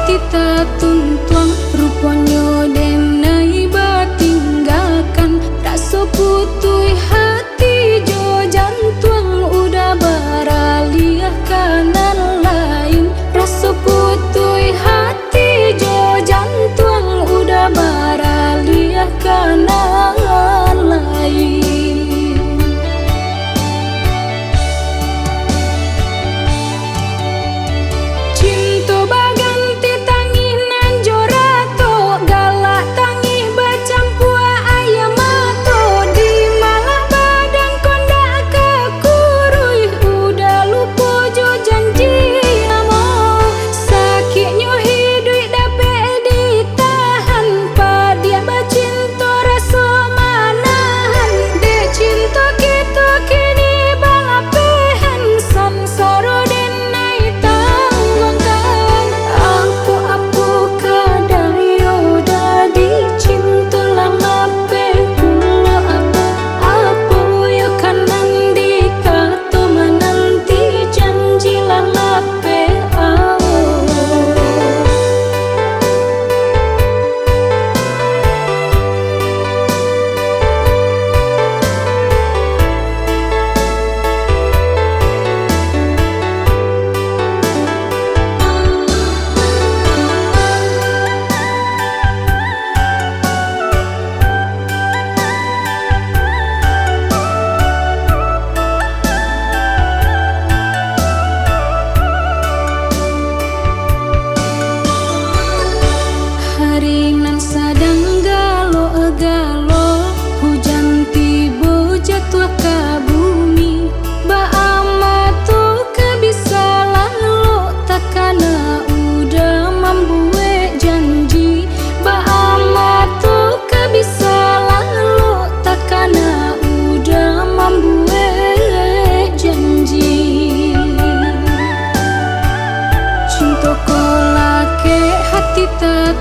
hati tak tuntuang ruponyo den nai batinggalkan raso putui hati jo jantuang udah baraliah kanan lain raso putui hati jo jantuang udah baraliah kanan lain. Haringan sadang galo-galo hujan tibo jatuh ke bumi ba amat tu kebisa lalu takana udah membuat janji ba amat tu kebisa lalu takana udah membuat janji cinta ko lake hati tak